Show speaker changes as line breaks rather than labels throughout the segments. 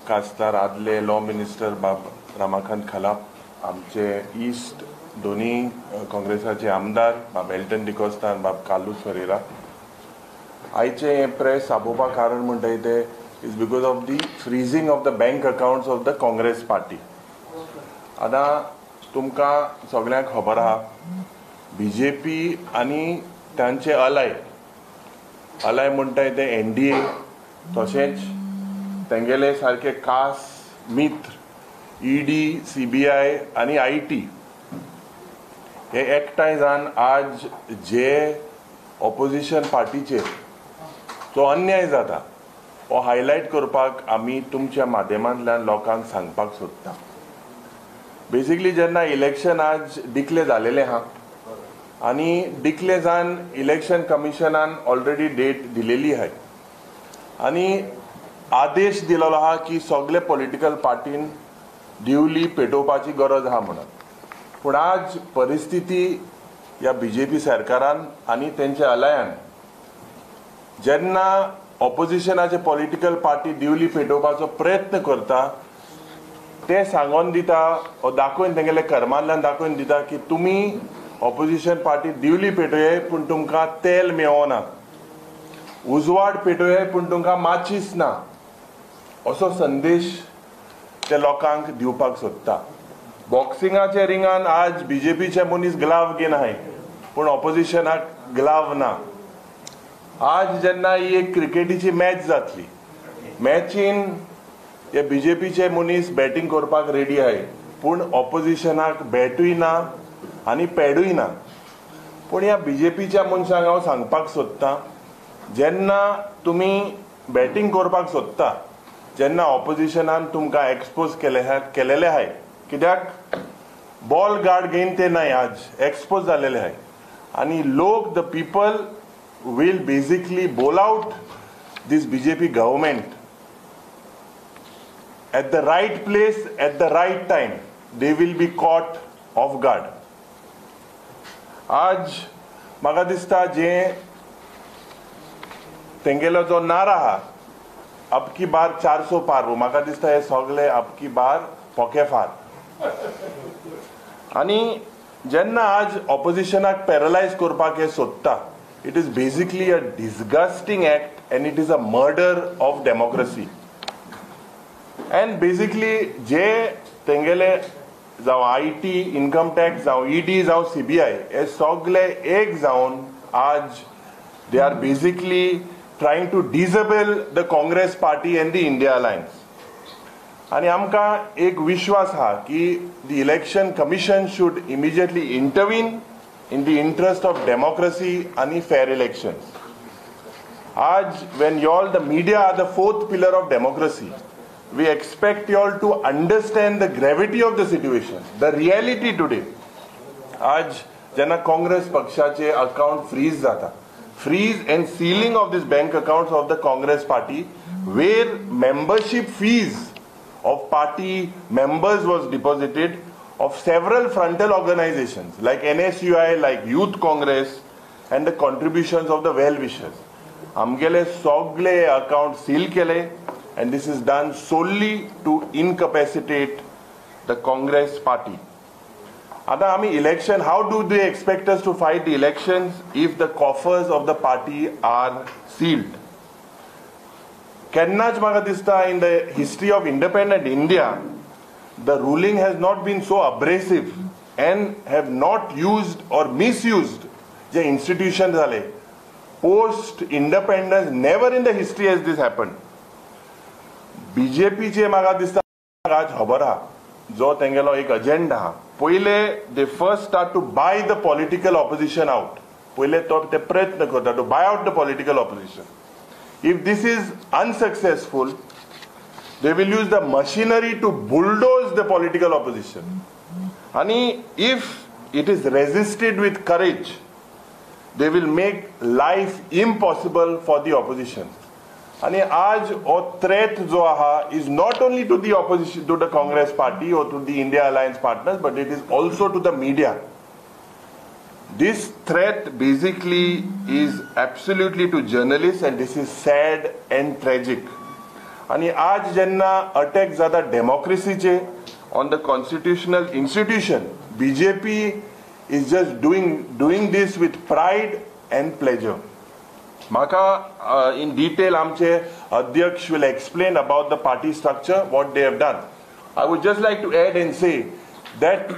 खासदार आदले law minister बाब रमाकांत खलाप, आमचे ईस्ट दोन्ही काँग्रेसाचे आमदार बाब एल्टन डिकोस्ता आनी बाब कार्लोस फेरेरा. आयचे हे प्रेस आपोवपा कारण म्हणटा ते is because of the freezing of the bank accounts of the Congress party. आतां तुमकां सगळ्यांक खबर आहा बीजेपी आनी तांचे अलाय म्हणटाय ते NDA, तशेंच तेंगेले सारखे खास मित्र ED, CBI आनी IT हे एकठांय जावन आज जे ऑपोजिशन पार्टीचेर जो अन्याय जाता हो हायलायट करपाक आमी तुमच्या माध्यमांतल्यान लोकांक सांगपाक सोदता. बेसिकली जेन्ना इलेक्शन आज डिक्लेअर जालेलें आहा आनी डिक्लेअर जावन इलेक्शन कमिशनान ऑलरेडी डेट दिलेली आहे आनी आदेश दिलेलो आहा की सगळे पॉलिटिकल पार्टीन दिवली पेटोवपाची गरज आहा म्हणून. पूण आज परिस्थिती या BJP सरकारान आनी तेंच्या अलायान जेन्ना ऑपोजिशनाचे पॉलिटिकल पार्टी दिवली पेटोवपाचो प्रयत्न करता ते सांगून दिता वा दाखोवन तेंगेले कर्मांतल्यान दाखोवन दिता की तुमी ऑपोजिशन पार्टी दिवली पेटोवये पूण तुमकां तेल मेळना, उजवाड पेटोवये पूण तुमकां माचीस ना, असो संदेश ते लोकांक दिवपाक सोदता. बॉक्सिंगाच्या रिंगान आज BJPचे मनीस ग्लाव घेवन आहाय पूण ऑपोजिशनाक ग्लाव ना. आज जेन्ना ही एक क्रिकेटीची मॅच जातली, मॅचीन हे BJPचे मनीस बॅटिंग करपाक रेडी आहाय पूण ऑपोजिशनाक बॅटूय ना आनी पॅडूय ना. पूण ह्या BJPच्या मनशांक हांव सांगपाक सोदतां जेन्ना तुमी बॅटिंग करपाक सोदता, जेन्ना ऑपोजिशनान तुमकां एक्सपोज केलेले आहाय, कित्याक बॉल गार्ड घेवन ते नाय आज एक्सपोज जालेले आहाय आनी लोक the people will basically bowl out this BJP government at the right place at the right time. They will be caught off guard. आज म्हाका दिसता जे तेंगेलो जो नारा आहा अब की बार 400 पार, म्हाका दिसता हे सगळे अब की बार पोकेफार. आनी जेन्ना आज ऑपोजिशनाक पॅरलायज करपाक हे सोदता, it is basically a disgusting act and it is a murder of democracy. And basically जे तेंगेले जावं IT, इन्कम टॅक्स जावं ED जावं CBI हे सगळे एक जावन आज they are basically trying to disable the Congress party and the India alliance. आणि आमकां एक विश्वास आहा की the election commission should immediately intervene in the interest of democracy and fair elections. Aj, when y'all, the media are the fourth pillar of democracy, we expect y'all to understand the gravity of the situation, the reality today. Aj, jana Congress pakshache account freeze zata, freeze and sealing of these bank accounts of the Congress party, where membership fees of party members was deposited of several frontal organizations like NSUI, like Youth Congress, and the contributions of the well-wishers. Amgele sogle account seal kele, and this is done solely to incapacitate the Congress party. Ada ami election, how do they expect us to fight the elections if the coffers of the party are sealed? Kennach maga dista in the history of independent India, the ruling has not been so abrasive and have not used or misused the institutions zale. Post independence, never in the history has this happened. BJP चे म्हाका दिसता आज खबर आहा जो तेंगेलो एक agenda आहा. पहिले they first start to buy the political opposition out. पहिले तो ते प्रयत्न करता to buy out the political opposition. If this is unsuccessful, they will use the machinery to bulldoze the political opposition. And if it is resisted with courage, they will make life impossible for the opposition. And आज o threat जो aha is not only to the opposition, to the Congress party or to the India alliance partners, but it is also to the media. This threat basically is absolutely to journalists, and this is sad and tragic. आणि आज जेन्ना attack जाता डेमोक्रेसीचे on the constitutional institution, BJP is just doing this with pride and pleasure. म्हाका in detail आमचे अध्यक्ष will explain about the party structure, what they have done. I would just like to add and say that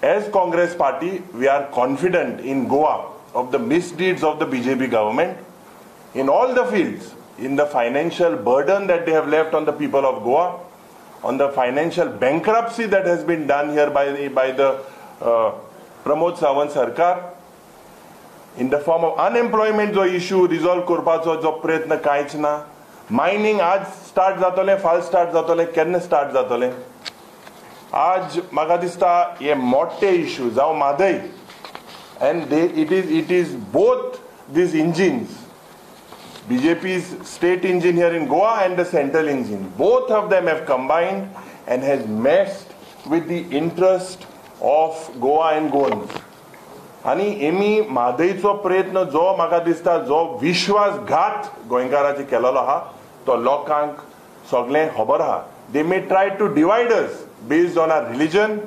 as Congress party, we are confident in Goa of the misdeeds of the BJP government in all the fields, in the financial burden that they have left on the people of Goa, on the financial bankruptcy that has been done here by the Pramod Sawant Sarkar, in the form of unemployment जो issue resolve करपाचो जो प्रयत्न कांयच ना. Mining आज start जातले, फाल start जातले, केन्ना स्टार्ट जातले. आज म्हाका दिसता हे मोठे इश्यू जावं Mhadei, and it is both these engines, BJP's state engine here in Goa and the central engine, both of them have combined and has messed with the interest of Goa and Goans. आणि Amy म्हादयचो प्रयत्न जो म्हाका दिसता जो विश्वासघात गोंयकारांचे केलेलो आहा तो लोकांक सगळें खबर आहा. They may try to divide us based on our religion,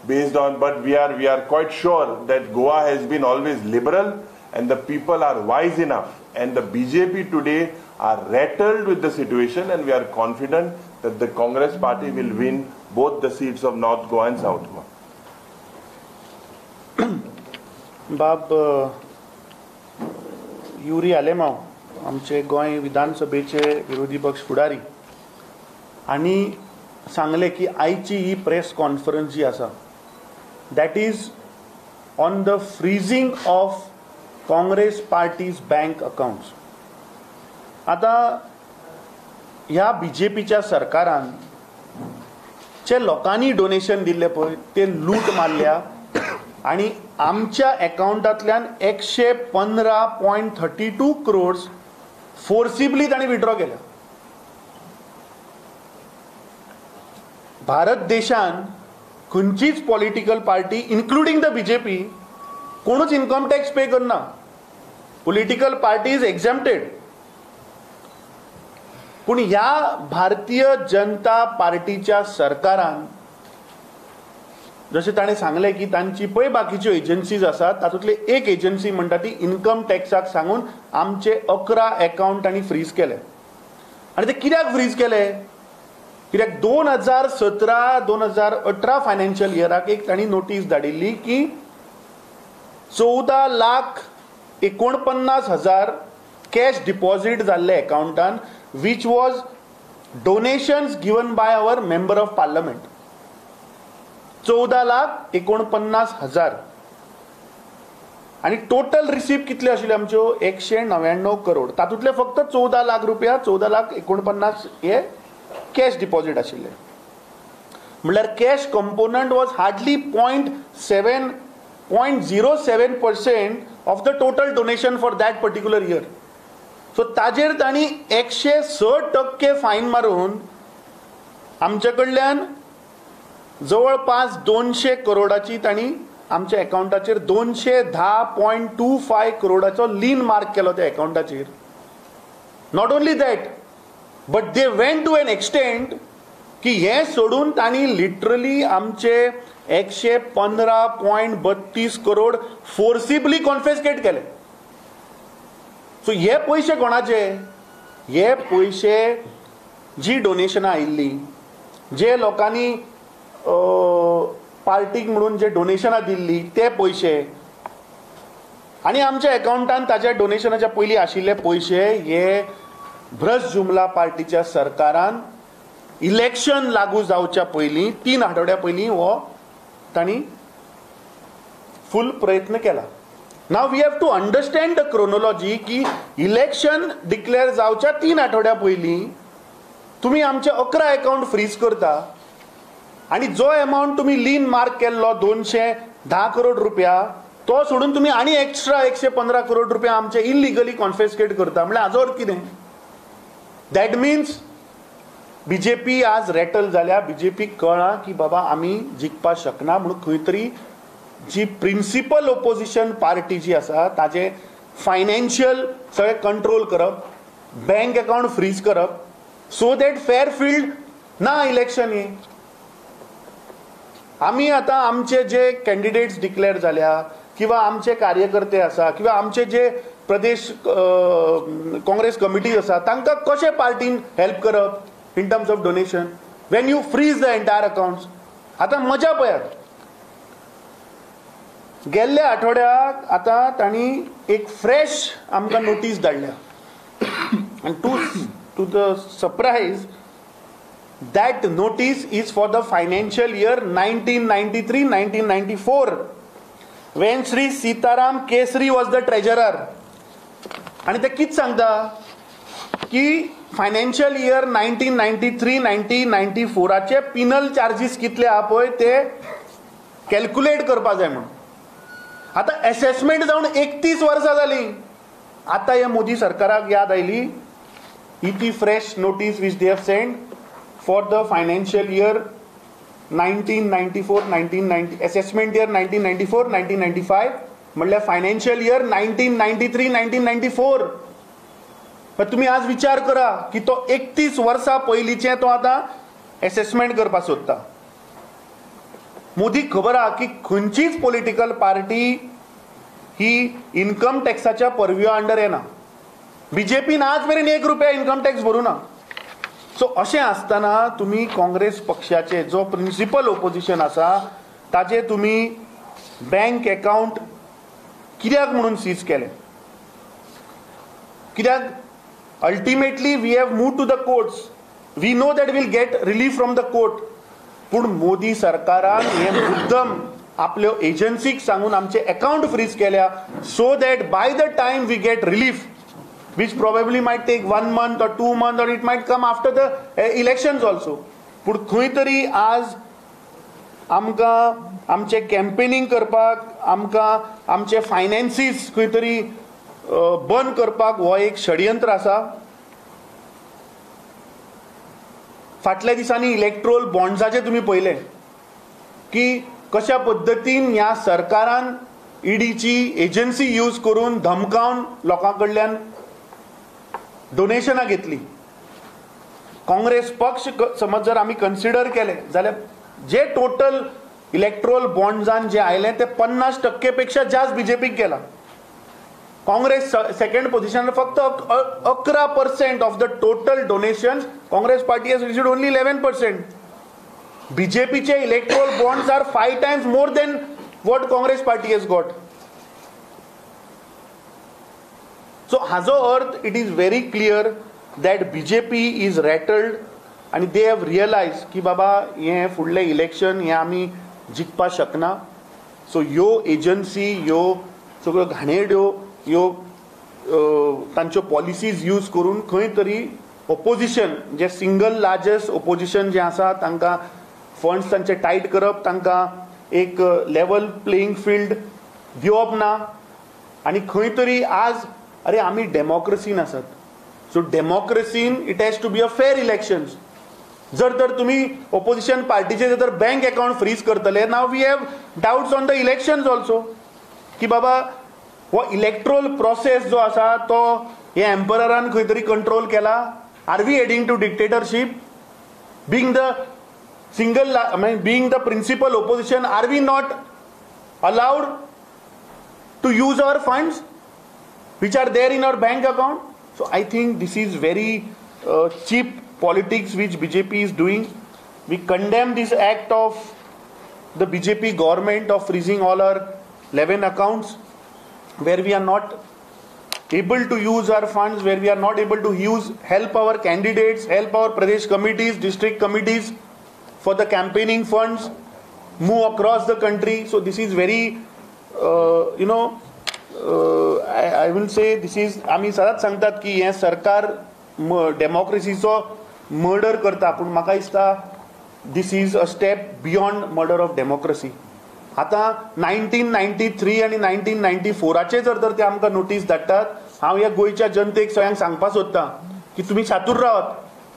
but we are quite sure that Goa has been always liberal and the people are wise enough, and the BJP today are rattled with the situation, and we are confident that the Congress party will win both the seats of North Goa and South Goa.
बाब Yuri Alemao आमचे गोंय विधानसभेचे विरोधी पक्ष फुडारी आणि सांगले की आयची ही प्रेस कॉन्फरन्स जी आसा that is on the freezing of Congress parties bank accounts. आता ह्या बीजेपीच्या सरकारान जे लोकांनी डोनेशन दिल्ले पळय ते लूट मारल्या आणि आमच्या अकाउंटांतल्यान 115.32 crores फोर्सिबली तांणी विड्रॉ केल्या. भारत देशान खंयचीच political party including the BJP कोणूच इन्कम टॅक्स पे करना. Political party is exempted. पूण ह्या भारतीय जनता पार्टीच्या सरकारान जसे ताणें सांगले की तांची पळय बाकीच्यो एजन्सीज आसात तातूंतली एक एजन्सी म्हणटा ती इन्कम टॅक्साक सांगून आमचे 11 अकाउंट तांणी फ्रीज केले. आनी ते कित्याक फ्रीज केले? कित्याक 2017-2018 फायनान्शियल इयराक एक तांणी नोटीस धाडिल्ली की 14,49,000 कॅश डिपॉझिट जाल्ले अकाउंटान which was donations given by our member of parliament. 14,49,000 आणि टोटल रिसीप कितले आशिल्ले आमच्यो 199 करोड. तातूंतले फक्त 14 लाख रुपया 14,49,000 हे कॅश डिपॉझिट आशिल्ले. म्हणल्यार cash component was hardly 0.07% of the total donation for that particular year. So ताजेर तांणी 106% फायन मारून आमचे कडल्यान जवळपास 200 करोडाची तांणी आमच्या अकाउंटाचेर 210.25 करोडाचो लीन मार्क केलो त्या अकाउंटाचेर. Not only that but they went to an extent की हे सोडून तांणी लिटरली आमचे 115.32 करोड फोर्सिबली कॉन्फिस्केट केले. सो हे पयशे कोणाचे? हे पयशे जी डोनेशनां आयिल्ली, जे लोकांनी पार्टीक म्हणून जे डोनेशनां दिल्ली ते पयशे आनी आमच्या अकाउंटान ताच्या डोनेशनाच्या पयलीं आशिल्ले पयशे हे भ्रष्ट जुमला पार्टीच्या सरकारान इलेक्शन लागू जावच्या पयलीं 3 आठवड्या पयलीं हो तांणी फूल प्रयत्न केला. नाव we have to understand the chronology की इलेक्शन डिक्लेअर जावच्या 3 आठवड्या पयलीं तुमी आमचे 11 अकाउंट फ्रीज करता आणि जो अमाउंट तुम्ही लीन मार्क केल्लो 210 करोड रुपया तो सोडून तुम्ही आणि एक्स्ट्रा 115 करोड रुपया आमचे इलिगली कॉन्फिस्केट करता. म्हणजे हाजो अर्थ कितें? दॅट मिन्स बीजेपी आज रॅटल जाल्या. बीजेपी कळ्ळां की बाबा आमी जिखपा शकना म्हणून खंय तरी जी प्रिन्सिपल ओपोजिशन पार्टी जी आसा ताजे फायनान्शियल सगळे कंट्रोल करप, बँक अकाउंट फ्रीज करप सो दॅट फेअर फील्ड ना इलेक्शन हे. आमी आतां आमचे जे कॅन्डिडेट्स डिक्लेअर झाल्या किंवा आमचे कार्यकर्ते आसा किंवा आमचे जे प्रदेश काँग्रेस कमिटी आसा तांकां कशें पार्टीन हेल्प करप in terms of donation when you freeze the entire accounts. आतां मजा पळयात, गेल्ल्या आठवड्याक आतां तांणी एक फ्रेश आमकां नोटीस धाडल्या आनी to the surprise that notice is for the financial year 1993-1994 when Sri Sitaram Kesri was the treasurer. आणि ते कित सांगता की फायनान्शियल इयर 1993-1994 चे पिनल चार्जीस कितले आहा पळय ते कॅल्क्युलेट करपा जाय म्हणून. आता असेसमेंट जावन 31 वर्सां जाली. आता ह्या मोदी सरकाराक याद आयली ही ती fresh notice which they have send for the financial year 1994-1990 assessment year 1994-1995 म्हणल्यार फायनान्शियल इयर 1993-1994. तुम्ही आज विचार करा की तो 31 वर्सां पयलींचे तो आता असेसमेंट करपाक सोदता. मोदीक खबर आहा की खंयचीच पॉलिटिकल पार्टी ही इन्कम टॅक्साच्या परव्यू अंडर येना. बीजेपीन आज मेरेन 1 रुपया इन्कम टॅक्स भरूना. सो अशें आसतना तुम्ही काँग्रेस पक्षाचे जो प्रिन्सिपल ओपोजिशन आसा ताजे तुम्ही बँक अकाउंट कित्याक म्हणून सीज केले? कित्याक ultimately we have move to the courts. We know that we'll get relief from the court. पूण मोदी सरकारान हे मुद्दम आपल्यो एजन्सीक सांगून आमचे अकाउंट फ्रीज केल्या so that by the time we get relief which probably might take 1 month or 2 months or it might come after the elections also. पूण खंय तरी आज आमकां आमचे कॅम्पेनिंग करपाक आमकां आमचे फायनान्सीस खंय तरी बंद करपाक हो एक षडयंत्र आसा. फाटल्या दिसांनी इलेक्ट्रोल बॉन्ड्साचे तुम्ही पळयले की कशा पद्दतीन ह्या सरकारान ईडीची एजन्सी यूज करून धमकावन लोकां कडल्यान डोनेशनां घेतली. काँग्रेस पक्ष समज जर आमी कन्सिडर केले जाल्यार जे टोटल इलेक्ट्रोल बॉन्ड्सान जे आयले ते 50% पेक्षा जास्त बीजेपीक गेला. काँग्रेस सेकंड पोझिशनार फक्त 11% of the total donation. Congress party has received only 11%. बीजेपीचे electoral bonds are 5 times more than what Congress party has got. So हाजो अर्थ it is very clear that BJP is rattled आणि दे हॅव रियलायज की बाबा हे फुडले इलेक्शन हे आमी जिखपाक शकना. सो ह्यो एजन्सी ह्यो सगळ्यो घाणेरड्यो ह्यो तांच्यो पॉलिसीज यूज करून खंय तरी ओपोजिशन जे सिंगल लार्जस्ट ओपोजिशन जे आसा तांकां फंड्स तांचे टायट करप, तांकां एक लेवल प्लेइंग फील्ड दिवप ना. आणि खंय तरी आज अरे आम्ही डेमोक्रेसीन आसात. सो डेमोक्रेसीन it has to be a fair elections. जर तुम्ही ओपोजिशन पार्टीचे जर बँक अकाउंट फ्रीज करतले नाव we have doubts on the elections also की बाबा हो इलेक्ट्रोल प्रोसेस जो आसा तो हे एम्पररान खंय तरी कंट्रोल केला. Are we heading to dictatorship? Being the single being the principal opposition are we not allowed to use our funds which are there in our bank account? So I think this is very cheap politics which BJP is doing. We condemn this act of the BJP government of freezing all our 11 accounts where we are not able to use our funds, where we are not able to help our candidates, help our Pradesh committees, district committees for the campaigning funds, move across the country. So this is very I will say this is आम्ही सदांच सांगतात की हे सरकार डेमोक्रेसीचो murder करता. पूण म्हाका दिसता this is a step beyond murder of democracy. आता 1993 आणि 1994 जर ते आमकां नोटीस धाडटात, हांव ह्या गोंयच्या जनतेक सगळ्यांक सांगपाक सोदता की तुमी शातूर रावात,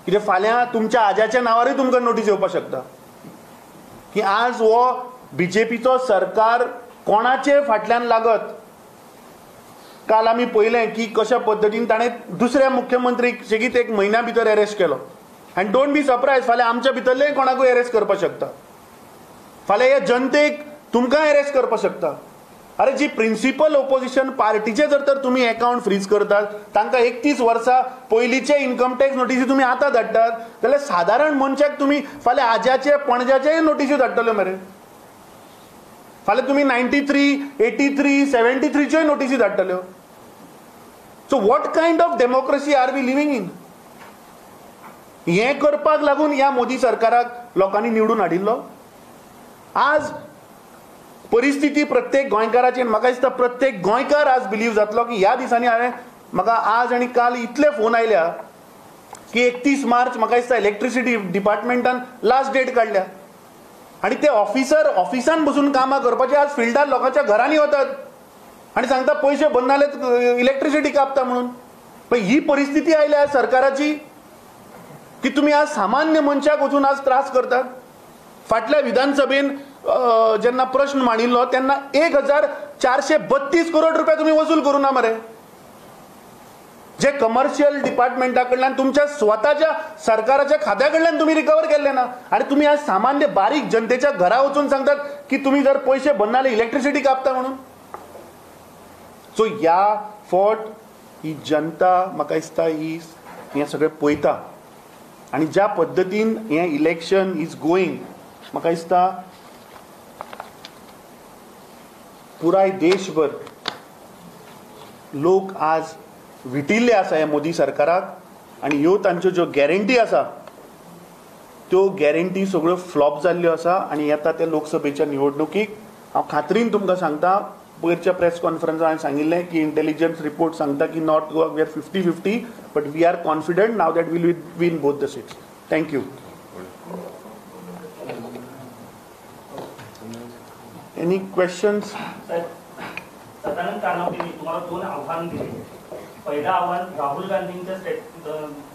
कित्याक फाल्यां तुमच्या आज्याच्या नांवारूय तुमकां नोटीस येवपाक शकता की आज हो बीजेपीचो सरकार कोणाचे फाटल्यान लागत. काल आमी पळयलें की कशा पद्दतीन ताणें दुसऱ्या मुख्यमंत्रीक सेगीत 1 म्हयन्या भितर अरेस्ट केलो. अँड डोंट बी सरप्रायज, फाल्यां आमच्या भितरले कोणाकूय अरेस्ट करपाक शकता, फाल्यां हे जनतेक तुमकां अरेस्ट करपाक शकता. अरे जी प्रिन्सिपल ओपोजिशन पार्टीचे जर तर तुम्ही अकाउंट फ्रीज करतात, तांकां 31 वर्सां पयलींचे इन्कम टॅक्स नोटीसी तुम्ही आतां धाडटात, जाल्यार सादारण मनशाक तुम्ही फाल्यां आज्याचे पणज्याचे नोटीसी धाडटले मरे. फाल्यां तुम्ही 93, 83, 73च्योय नोटीसी धाडटल्यो. So what kind of democracy are we living in? हें करपाक लागून ह्या मोदी सरकाराक लोकांनी निवडून हाडिल्लो. आज परिस्थिती प्रत्येक गोंयकाराची, म्हाका दिसता प्रत्येक गोंयकार आज बिलीव जातलो की ह्या दिसांनी म्हाका आज आनी काल इतले फोन आयल्या की 31 मार्च म्हाका दिसता इलेक्ट्रिसिटी डिपार्टमेंटान लास्ट डेट काडल्या, आणि ते ऑफिसान बसून कामां करपाचे आज फिल्डार लोकांच्या घरांनी वतात आणि सांगता पैसे बंद जाले इलेक्ट्रिसिटी कापता म्हणून. पण ही परिस्थिती आयल्या सरकाराची की तुम्ही आज सामान्य मनशाक वचून आज त्रास करतात. फाटल्या विधानसभेन जेन्ना प्रश्न मांडिल्लो तेन्ना 1432 करोड रुपया तुम्ही वसूल करू ना मरे, जे कमर्शियल डिपार्टमेंटा कडल्यान तुमच्या स्वताच्या सरकाराच्या खात्या कडल्यान तुम्ही रिकवर केल्ले ना, आणि तुम्ही आज सामान्य बारीक जनतेच्या घरा वचून सांगतात की तुम्ही जर पैसे बंद जाले इलेक्ट्रिसिटी कापता म्हणून. सो ह्या फावट ही जनता म्हाका दिसता ही हें सगळें पळयता, आणि ज्या पद्दतीन हें इलेक्शन इज गोईंग, म्हाका दिसता पुराय देशभर लोक आज विटिल्ले आसा ह्या मोदी सरकाराक, आणि ह्यो तांच्यो ज्यो गॅरंटी आसा त्यो गॅरंटी सगळ्यो फ्लॉप जाल्ल्यो आसा. आणि येता त्या लोकसभेच्या निवडणुकीक हांव खात्रीन तुमकां सांगता, पयरच्या प्रेस कॉन्फरन्सांत हांवें सांगिल्लें की इंटेलिजन्स रिपोर्ट सांगता की north Goa we are 50-50, but we are confident नाव that will win both the seats. Thank you. Any questions?
Sadanand कानावडेंनी तुम्हाला 2 आव्हान दिले. पहिलं आव्हान राहुल गांधींचं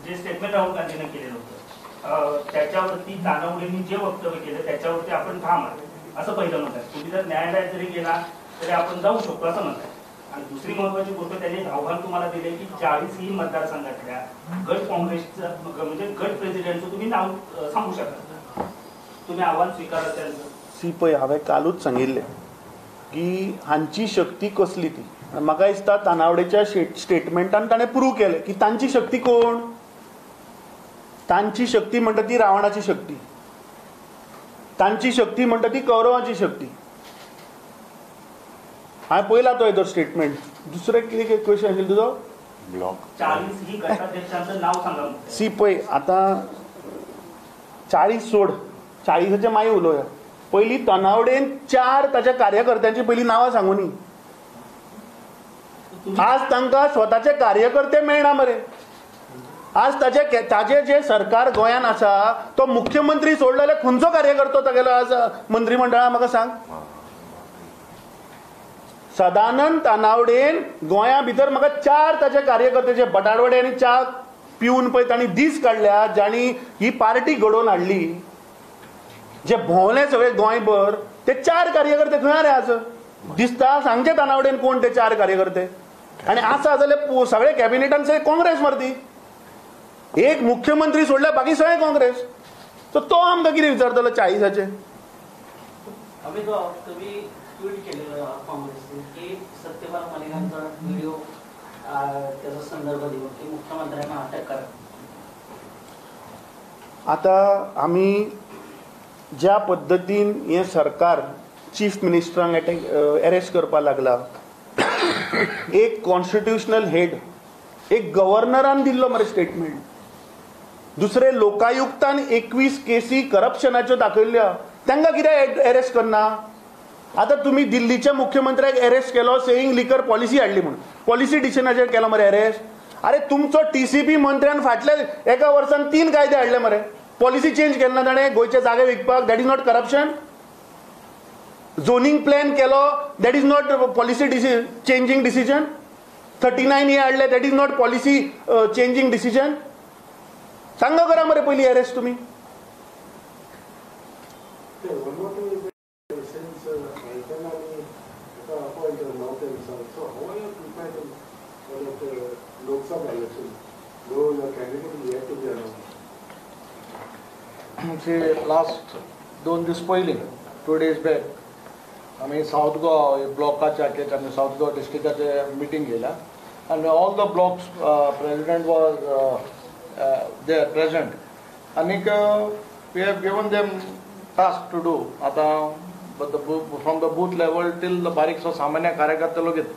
जे स्टेटमेंट राहुल गांधींनी केलेलं होतं त्याच्यावरती कानावडेंनी जे वक्तव्य केलं त्याच्यावरती आपण ठाम आहे असं पहिलं म्हणतात. तुम्ही जर न्यायालयात जरी गेला तरी आपण जाऊ शकतो असं म्हणतात. आणि दुसरी महत्वाची गोष्ट त्यांनी आव्हान तुम्हाला दिले की 40ही मतदारसंघातल्या गट काँग्रेसचं म्हणजे गट प्रेसिडेंटचं तुम्ही नाव सांगू शकता. तुम्ही आव्हान स्वीकारलं त्यांचं?
सी पळय, हांवें कालूच सांगिल्लें की हांची शक्ती कसली ती. म्हाका दिसता तानावडेच्या स्टेटमेंटान ताणें प्रूव केलें की तांची शक्ती कोण. तांची शक्ती म्हणटा ती रावणाची शक्ती, तांची शक्ती म्हणटा ती कौरवाची शक्ती. हांवें पळयला तो हेजो स्टेटमेंट. दुसरें कितें क्वेश्चन आशिल्लो तुजो?
ब्लॉक
40 ही गटाध्यक्षांचं नाव सांगा.
सी पळय, आतां 40 सोड, 40चे मागीर उलोवया. पयलीं तनावडेन 4 ताच्या कार्यकर्त्यांची पयलीं नांवां सांगुनी. आज तांकां स्वताचे कार्यकर्ते मेळना मरे. आज ताजे जे सरकार गोंयान आसा तो मुख्यमंत्री सोडलो जाल्यार खंयचो कार्यकर्तो तागेलो आज मंत्रिमंडळान म्हाका सांग. सदानंद तानावडेन गोंया भितर म्हाका 4 ताचे कार्यकर्ते, बटाडवडे आनी च्या पिवन पळय तांणी दीस काडल्या, जांणी ही पार्टी घडोवन हाडली, जे भोंवले सगळे गोंयभर, ते 4 कार्यकर्ते खंय रे आज दिसता? सांगचे तानावडेन कोण ते 4 कार्यकर्ते. आणि आसा जाल्यार सगळे कॅबिनेटान काँग्रेस मरती. एक मुख्यमंत्री सोडल्यार बाकी सगळे काँग्रेस. सो तो आमकां कितें विचारतलो 40चे?
तुम्ही ट्विट केलेलं काँग्रेसने की सत्यपाल मलिकांचा व्हिडिओ त्याचा संदर्भ देऊन की मुख्यमंत्र्यांना अटक करा.
आता आम्ही ज्या पद्दतीन हे सरकार चीफ मिनिस्टरांक अरेस्ट करपाक लागला, एक कॉन्स्टिट्युशनल हेड, एक गव्हर्नरान दिल्लो मरे स्टेटमेंट. दुसरे लोकायुक्तान 21 केसी करप्शनाच्यो दाखयल्ल्या, तांकां कित्याक अरेस्ट करना? आता तुम्ही दिल्लीच्या मुख्यमंत्र्याक अरेस्ट केलो सेईंग लिकर पॉलिसी हाडली म्हणून. पॉलिसी डिसिजनाचेर केलो मरे अरेस्ट. अरे तुमचो TCP मंत्र्यान फाटल्या एका वर्सान 3 कायदे हाडले मरे. पॉलिसी चेंज केली ना ताणें गोंयचे जागे विकपाक, that is not corruption. Zoning plan केलो, that is not policy changing decision. 39 हे हाडले, that is not policy changing decision. सांगा करा मरे पयली अरेस्ट तुम्ही.
लास्ट 2 दीस पयलीं 2 days बॅक आमी साऊथ गोवा ब्लॉकाचे हातूंत आमी साऊथ गोवा डिस्ट्रिक्टाचे मिटींग घेयला आनी all the blocks president was they are present आनीक we have given them task to do आतां from the booth level till the बारीकसो सामान्य कार्यकर्ते लोगीत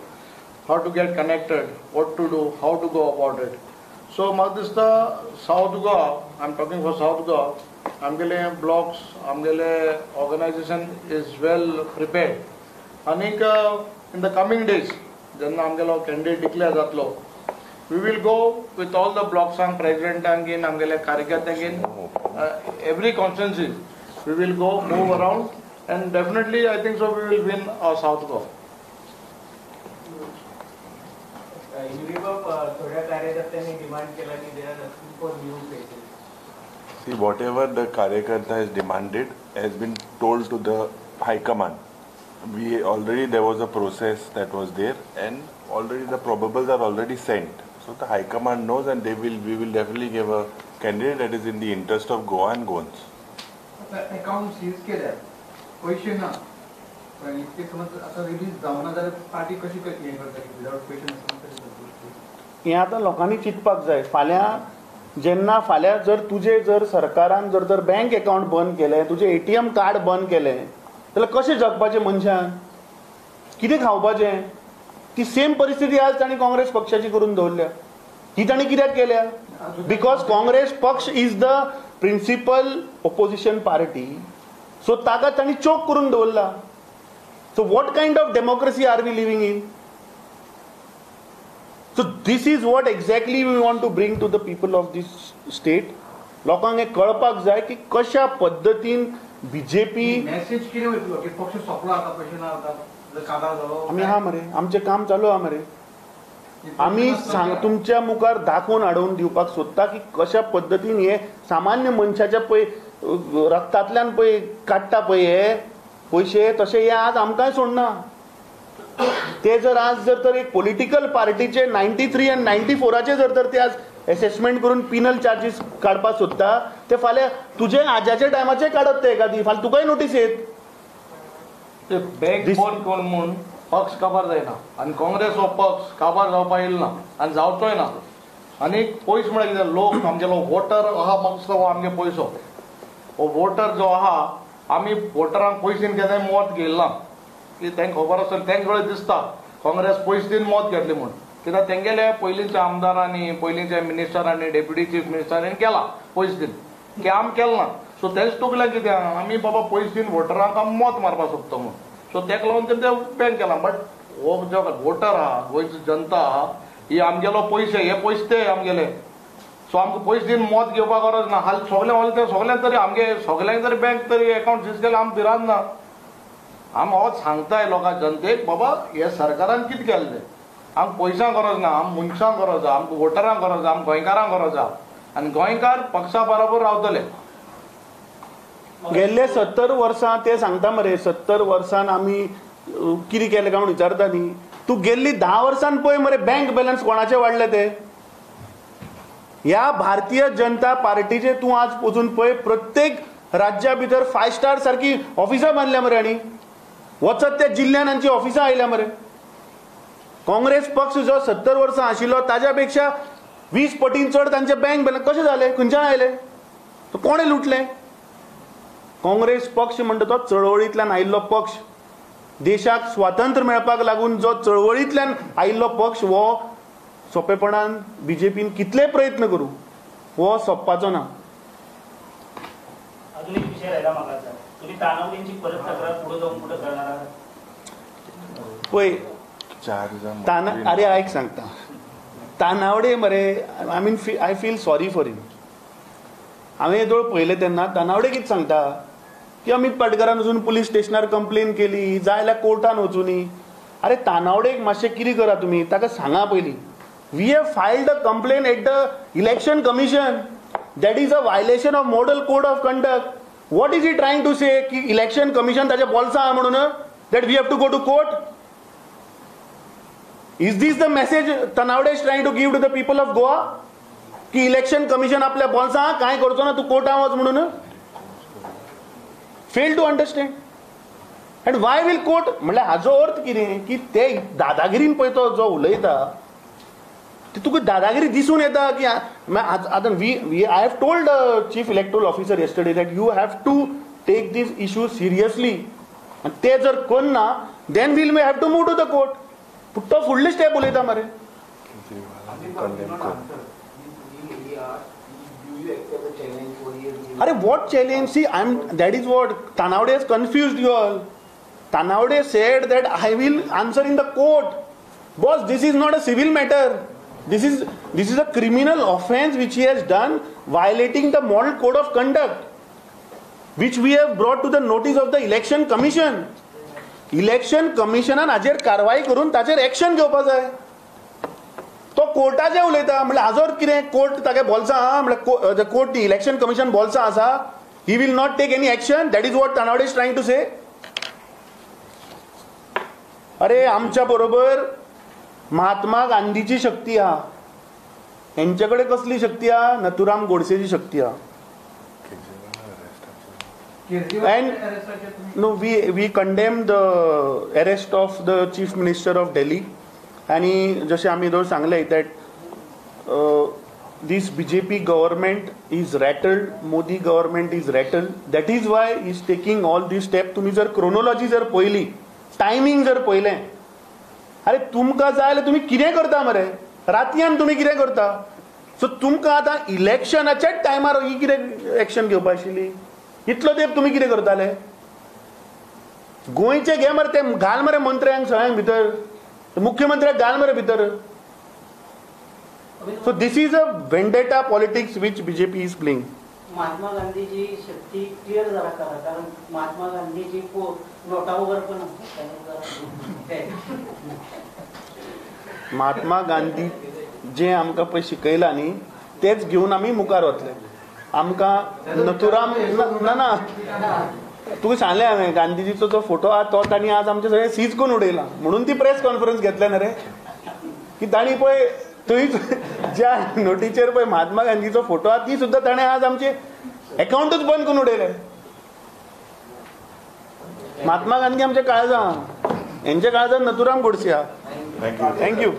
how to get connected, what to do, how to go about it. So म्हाका दिसता south Goa, I'm talking for South Goa, आमगेले blocks, आमगेले organization is well prepared. आनीक in the coming days, जेन्ना आमगेलो candidate declare जातलो, we will go with all the blocks and presidentaंगेन, आमगेले कार्यकर्त्यांगेन, every constituency, we will go move around and definitely I think so we will win our South Goa.
थोड्या कार्यकर्त्यांनी demand केला की they are looking for new faces.
See, whatever the Karyakarta has demanded has been told to the High Command. There was a process that was there, and already the probables are already sent. So the High Command knows, and we will definitely give a candidate that is in the interest of Goa and Goans.
Account seize केल्या पैसे ना पण इतके समज आता release जावना जाल्यार party कशी हे करता विदाउट पैसे नसता
हें आतां लोकांनी चिंतपाक जाय. जेन्ना फाल्यां जर सरकारान जर बँक अकाउंट बंद केलें, तुजें ATM कार्ड बंद केलें, जाल्यार कशें जगपाचें मनशान? कितें खावपाचें? ती सेम परिस्थिती आज तांणी काँग्रेस पक्षाची करून दवरल्या. ही तांणी कित्याक केल्या? बिकॉज काँग्रेस पक्ष is the principal opposition party, so ताका तांणी चोक करून दवरला. So what kind of democracy are we living in? So this is what exactly we want to bring to the people of this state. लोकांक हे कळपाक जाय की कशा पद्धतीन बीजेपी
मेसेज कितें वयतलो की पक्ष सोंपलो आता पैसे ना आता कागाळ जालो
आमी आहा मरे, आमचें काम चालू आहा मरे. आमी तुमच्या मुखार दाखोवन हाडून दिवपाक सोदता की कशा पद्धतीन हे सामान्य मनशाच्या पळय रक्तांतल्यान पळय काडटा पळय हे पयशे, तशे हे आज आमकांय सोडना. ते जर आज तर एक पॉलिटिकल पार्टीचे 93 आणि 94चे जर ते आज असेसमेंट करून पिनल चार्जीस काडपाक सोदता, ते फाल्यां तुजे आज्याच्या टायमाचे काडत ते एखादी, फाल्यां तुकाय नोटीस येत.
बँक बंद करून म्हूण पक्ष काबार जायना आनी काँग्रेस हो पक्ष काबार जावपाक येयलो ना आनी जावचोय ना. आनी पयस म्हळ्यार कितें, लोक आमगेलो वोटर आहा म्हाका दिसता हो आमगे पयसो, हो वोटर जो आहा आमी वोटरांक पयस दीन केन्नाय मत घेयला ना. की तांकां खबर आसता, तांकां कडेन दिसता काँग्रेस पयस दिन मत घेतले म्हूण. कित्याक तेंगेले पयलींच्या आमदारांनी, पयलींच्या मिनिस्टरांनी, डेप्युटी चीफ मिनिस्टरांनी केला पयस दिन, की आमी केलें ना. सो तेच तुगलें कितें आमी बाबा पयस दिन वोटरांक मत मारपाक सोदता म्हूण. सो तेका लागून तें बॅन केलां. बट हो जो वोटर आहा, गोंयची जनता आहा, ही आमगेलो पयशे, हे पयशे ते आमगेले. सो आमकां पयस दिन मत घेवपाक गरज ना. हाल सगळ्यांक तरी आमगे सगळ्यांक तरी बँक तरी अकाउंट सीज केले आमी भिरांत ना. आम हो सांगताय लोकां जनतेक बाबा हे सरकारान कितें केलें तें. आमकां पयशांक गरज ना, आम मनशांक गरज आहा, आमकां वोटरांक गरज आहा, आमकां गोंयकारांक गरज आहा. आनी गोंयकार पक्षा बरोबर रावतले.
गेल्ले 70 वर्सां ते सांगता मरे, 70 वर्सान आमी कितें केलें काय म्हूण विचारता न्ही. तूं गेल्ली 10 वर्सान पळय मरे, बँक बॅलन्स कोणाचे वाडले ते. ह्या भारतीय जनता पार्टीचे तूं आज पळोवन पळय, प्रत्येक राज्या भितर 5 स्टार सारकी ऑफिसां बांदल्या मरे. आनी वचत त्या जिल्ल्यान तांची ऑफिसां आयल्या मरे. काँग्रेस पक्ष जो 70 वर्सां आशिल्लो ताच्या पेक्षा 20 पटीन चड तांचे बँक बॅलन्स कशे जाले, खंयच्यान आयले, कोणे लुटले? काँग्रेस पक्ष म्हणटा तो चळवळींतल्यान आयिल्लो पक्ष, देशाक स्वातंत्र्य मेळपाक लागून जो चळवळींतल्यान आयिल्लो पक्ष, हो सोंपेपणान बीजेपीन कितले प्रयत्न करूं हो सोंपपाचो ना.
अजून एक विषय राहिला म्हाका, तुम्ही तानावडींची परत तक्रार पुढे जाऊन कुठे करणार आहात?
पळय अरे ऐक सांगता, तानावडे मरे, आय फील सॉरी फॉर हिम. हांवें येदोळ पळयलें तेन्ना तानावडे कितें सांगता की अमित पाटकरान वचून पुलीस स्टेशनार कंप्लेन केली, जाय जाल्यार कोर्टान वचूनी. अरे तानावडेक मातशें कितें करा तुमी, ताका सांगा पयलीं. We have filed a complaint at the election commission. That is a violation of model code of conduct. What is he trying to say? की इलेक्शन कमिशन ताच्या बोल्सा आहा म्हणून, that we have to go to court? Is this the message Tanawade is trying to give to the people of Goa? की election commission आपल्या बोल्सा आहा, कांय करचो ना, तू कोर्टां वच म्हणून. Fail to understand. And why will court म्हणल्यार हाजो अर्थ कितें की ते दादागिरीन पळय तो जो उलयता ते तुका दादागिरी दिसून येता की आतां I have told chief electoral officer yesterday that you have to take this issue seriously. आनी ते जर करना then we'll may have to move to the court. पूण तो फुडले स्टेप उलयता मरे. अरे what challenge? See, that is what Tanawade has confused you all. Tanawade said that I will answer in the court. Boss, this is not a civil matter. This is a criminal offense which he has done, violating the model code of conduct, which we have brought to the notice of the election commission. Election commissionan हाजेर कारवाई करून ताचेर action घेवपा जाय. तो कोर्टाचे उलयता म्हणल्यार हाजो अर्थ कितें? कोर्ट तागे बोल्सां आहा म्हणल्यार कोर्ट इलेक्शन कमिशन बोल्सां आसा. He will not take any action. That is what Tanavade is trying to say. अरे आमच्या बरोबर महात्मा गांधीची शक्ती आहा. हेंच्याकडे कसली शक्ती आहा? नथुराम गोडसेची शक्ती आहा. And no, we condemn the arrest of the chief minister of Delhi. आणि जसे आम्ही दोन सांगले that this BJP government is rattled. Modi government is rattled. That is why is taking all these step. तुम्ही जर क्रोनोलॉजी जर पळयली, टायमींग जर पळयलें, अरे तुमकां जाय जाल्यार तुमी कितें करता मरे? रातयान तुमी कितें करता? सो तुमकां आतां इलेक्शनाच्याच टायमार ही कितें एक्शन घेवपा आशिल्ली? इतलो तेंप तुमी कितें करताले? गोंयचे घे मरे ते घाल मरे मंत्र्यांक सगळ्यांक भितर. मुख्यमंत्र्याक घाल मरे भितर. So this is a vendetta politics which BJP is playing.
Mahatma गांधीची शक्ती क्लिअर जरा करा, कारण महात्मा गांधीची नोटा वगैरे पण
महात्मा गांधी जे आमकां पळय शिकयलां न्ही तेच घेवन आमी मुखार वतले. आमकां नथुराम ना तुका सांगलें हांवें गांधीजीचो जो फोटो आहा तो तांणी आज आमचे सगळें सीज करून उडयला. म्हणून ती प्रेस कॉन्फरन्स घेतल्या न्ही रे, की तांणी पळय थंय ज्या नोटीचेर पळय महात्मा गांधीचो फोटो आहा ती सुद्दां ताणें आज आमचे अकाउंटूच बंद करून उडयले. महात्मा गांधी आमच्या काळजां, हेंच्या काळजांत नथुराम गोडसे आहा. Thank you.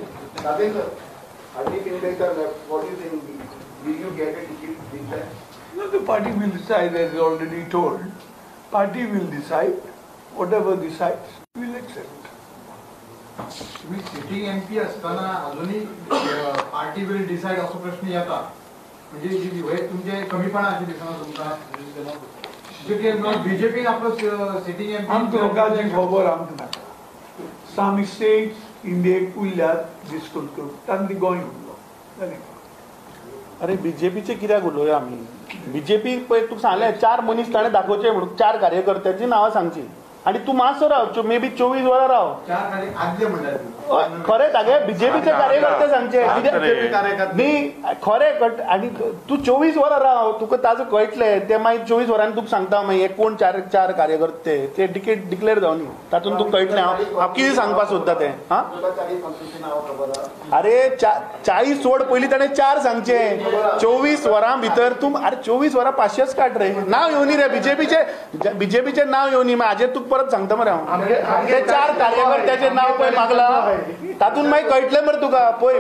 No, the party will decide, as already told. Party will decide. Whatever decides, we will accept.
तुम्ही सिटिंग MP असताना अजूनही पार्टी विल डिसाइड असो प्रश्न येता. म्हणजे जी वय तुमचे कमीपणा अशी दिसना तुमकां. BJP आपलो सिटिंग MP
आमच्या लोकांची खबर आमकां नाका. Some states India उरल्यात डिस्कस करून तांणी गोंय उरलो.
अरे BJPचे कित्याक उलोवया आमी? BJP पळय तुका सांगलें 4 मनीस ताणें दाखोवचे म्हणून 4 कार्यकर्त्यांची नांवां सांगची आनी तूं मातसो राव मे बी 24 वरां राव. खरें तागे BJPचे कार्यकर्ते सांगचे न्ही खरें. आनी तूं 24 वरां राव, तुका ताजो कळटलें. ते मागीर 24 वरांनी तुका सांगता मागीर कोण 4 कार्यकर्ते ते टिकेट डिक्लेअर जावनी. तातूंत तुका कळटलें हांव कितें सांगपाक सोदता तें. हां अरे 40 सोड पयलीं ताणें 4 सांगचे. 24 वरां भितर तूं अरे 24 वरां 500च काड रे. नांव येवनी रे BJPचे नांव येवनी. मागीर हाजेर तुका परत सांगता मरे हांव. ते 4 कार्यकर्त्याचे नांव पळय मागला तातूंत मागीर कळटलें मरे तुका. पळय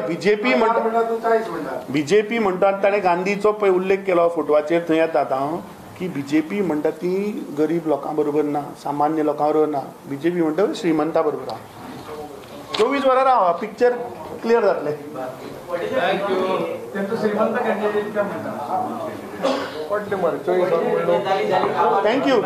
BJP म्हणटा ताणें गांधीचो पळय उल्लेख केलो फोटवाचेर. थंय येता हांव की BJP म्हणटा ती गरीब लोकां बरोबर ना, सामान्य लोकां बरोबर ना. BJP म्हणटा श्रीमंता बरोबर आहा. 24 वरां राव, पिक्चर क्लियर जातलें. थँक्यू.